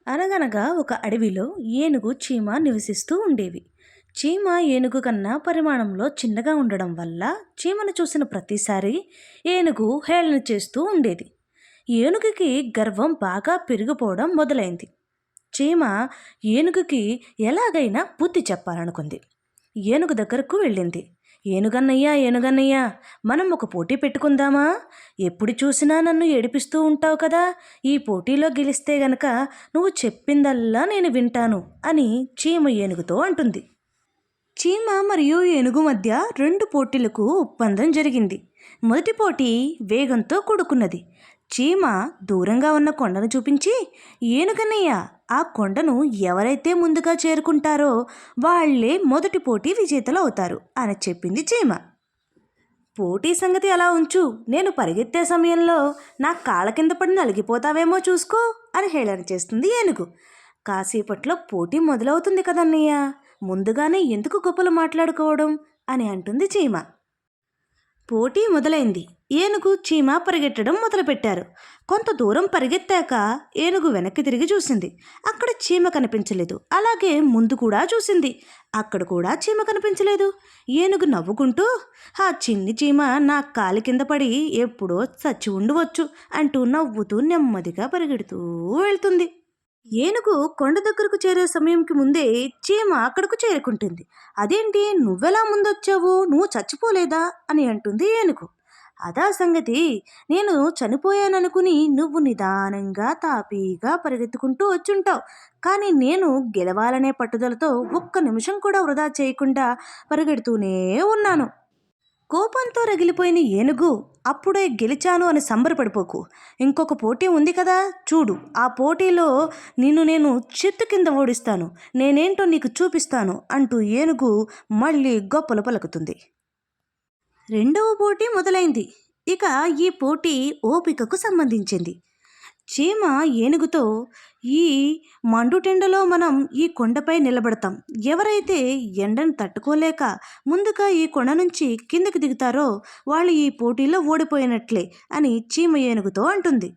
అనగనగా ఒక అడవిలో ఏనుగు చీమ నివసిస్తూ ఉండేవి. చీమ ఏనుగు కన్నా పరిమాణంలో చిన్నగా ఉండడం వల్ల చీమను చూసిన ప్రతిసారి ఏనుగు హేళన చేస్తూ ఉండేది. ఏనుగుకి గర్వం బాగా పెరిగిపోవడం మొదలైంది. చీమ ఏనుగుకి ఎలాగైనా బుద్ధి చెప్పాలనుకుంది. ఏనుగు దగ్గరకు వెళ్ళింది. ఏనుగన్నయ్యా, ఏనుగన్నయ్యా, మనం ఒక పోటీ పెట్టుకుందామా? ఎప్పుడు చూసినా నన్ను ఏడిపిస్తూ ఉంటావు కదా. ఈ పోటీలో గెలిస్తే గనక నువ్వు చెప్పిందల్లా నేను వింటాను అని చీమ ఏనుగుతో అంటుంది. చీమ మరియు ఏనుగు మధ్య 2 పోటీలకు ఒప్పందం జరిగింది. మొదటి పోటీ వేగంతో కూడుకున్నది. చీమ దూరంగా ఉన్న కొండను చూపించి, ఏనుగన్నయ్య, ఆ కొండను ఎవరైతే ముందుగా చేరుకుంటారో వాళ్లే మొదటి పోటీ విజేతలు అవుతారు అని చెప్పింది చీమ. పోటీ సంగతి అలా ఉంచు, నేను పరిగెత్తే సమయంలో నా కాళ్ళ కింద పడి నలిగిపోతావేమో చూసుకో అని హేళన చేస్తుంది ఏనుగు. కాసేపట్లో పోటీ మొదలవుతుంది కదన్నయ్య, ముందుగానే ఎందుకు గొప్పలు మాట్లాడుకోవడం అని అంటుంది చీమ. పోటీ మొదలైంది. ఏనుగు చీమ పరిగెట్టడం మొదలుపెట్టారు. కొంత దూరం పరిగెత్తాక ఏనుగు వెనక్కి తిరిగి చూసింది. అక్కడ చీమ కనిపించలేదు. అలాగే ముందు కూడా చూసింది. అక్కడ కూడా చీమ కనిపించలేదు. ఏనుగు నవ్వుకుంటూ, ఆ చిన్ని చీమ నా కాలి కింద పడి ఎప్పుడో చచ్చి ఉండవచ్చు అంటూ నవ్వుతూ నెమ్మదిగా పరిగెడుతూ వెళ్తుంది. ఏనుగు కొండ దగ్గరకు చేరే సమయంకి ముందే చీమ అక్కడకు చేరుకుంటుంది. అదేంటి, నువ్వెలా ముందొచ్చావు, నువ్వు చచ్చిపోలేదా అని అంటుంది ఏనుగు. అదా సంగతి, నేను చనిపోయాననుకుని నువ్వు నిదానంగా తాపీగా పరిగెత్తుకుంటూ వచ్చుంటావు. కానీ నేను గెలవాలనే పట్టుదలతో ఒక్క నిమిషం కూడా వృధా చేయకుండా పరిగెడుతూనే ఉన్నాను. కోపంతో రగిలిపోయిన ఏనుగు, అప్పుడే గెలిచాను అని సంబరపడిపోకు. ఇంకొక పోటీ ఉంది కదా, చూడు. ఆ పోటీలో నేను చెట్టు కింద ఓడిస్తాను. నేనేంటో నీకు చూపిస్తాను అంటూ ఏనుగు మళ్ళీ గొప్పలు పలుకుతుంది. రెండవ పోటీ మొదలైంది. ఇక ఈ పోటీ ఓపికకు సంబంధించింది. చీమ ఏనుగుతో, ఈ మండుటెండలో మనం ఈ కొండపై నిలబడతాం. ఎవరైతే ఎండను తట్టుకోలేక ముందుగా ఈ కొండ నుంచి కిందకి దిగుతారో వాళ్ళు ఈ పోటీలో ఓడిపోయినట్లే అని చీమ ఏనుగుతో అంటుంది.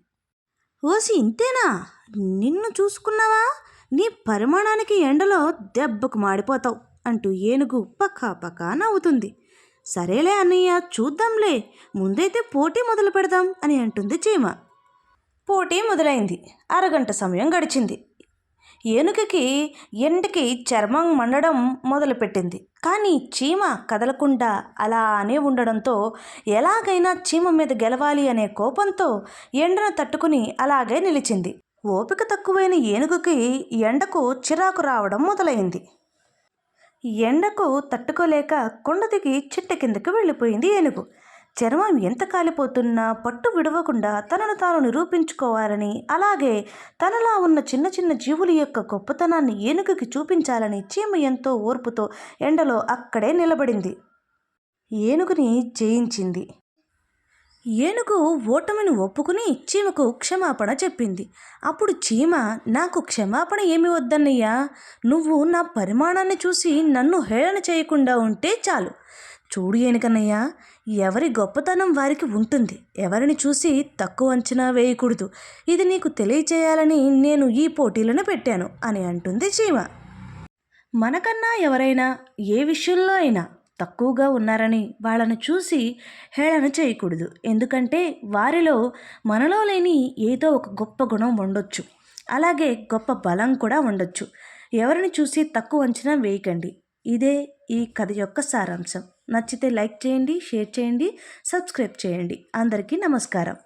ఓసి, ఇంతేనా? నిన్ను చూసుకున్నావా? నీ పరిమాణానికి ఎండలో దెబ్బకు మాడిపోతావు అంటూ ఏనుగు పక్కా పక్కా నవ్వుతుంది. సరేలే అన్నయ్య, చూద్దాంలే, ముందైతే పోటీ మొదలు పెడదాం అని అంటుంది చీమ. పోటీ మొదలైంది. అరగంట సమయం గడిచింది. ఏనుగుకి ఎండకి చర్మం మండడం మొదలుపెట్టింది. కానీ చీమ కదలకుండా అలానే ఉండడంతో ఎలాగైనా చీమ మీద గెలవాలి అనే కోపంతో ఎండను తట్టుకుని అలాగే నిలిచింది. ఓపిక తక్కువైన ఏనుగుకి ఎండకు చిరాకు రావడం మొదలైంది. ఎండకు తట్టుకోలేక కొండ దిగి చెట్టు కిందకి వెళ్ళిపోయింది ఏనుగు. చర్మం ఎంత కాలిపోతున్నా పట్టు విడవకుండా తనను తాను నిరూపించుకోవాలని, అలాగే తనలా ఉన్న చిన్న చిన్న జీవుల యొక్క గొప్పతనాన్ని ఏనుగుకి చూపించాలని చీమ ఎంతో ఓర్పుతో ఎండలో అక్కడే నిలబడింది. ఏనుగుని జయించింది. ఏనుగు ఓటమిని ఒప్పుకుని చీమకు క్షమాపణ చెప్పింది. అప్పుడు చీమ, నాకు క్షమాపణ ఏమి వద్దన్నయ్యా, నువ్వు నా పరిమాణాన్ని చూసి నన్ను హేళన చేయకుండా ఉంటే చాలు. చూడు ఏనుగన్నయ్య, ఎవరి గొప్పతనం వారికి ఉంటుంది. ఎవరిని చూసి తక్కువ అంచనా వేయకూడదు. ఇది నీకు తెలియచేయాలని నేను ఈ పోటీలను పెట్టాను అని అంటుంది చీమ. మనకన్నా ఎవరైనా ఏ విషయంలో అయినా తక్కువగా ఉన్నారని వాళ్ళను చూసి హేళన చేయకూడదు. ఎందుకంటే వారిలో మనలో లేని ఏదో ఒక గొప్ప గుణం ఉండొచ్చు. అలాగే గొప్ప బలం కూడా ఉండొచ్చు. ఎవరిని చూసి తక్కువ అంచనా వేయకండి. ఇదే ఈ కథ యొక్క సారాంశం. నచ్చితే లైక్ చేయండి, షేర్ చేయండి, సబ్స్క్రైబ్ చేయండి. అందరికీ నమస్కారం.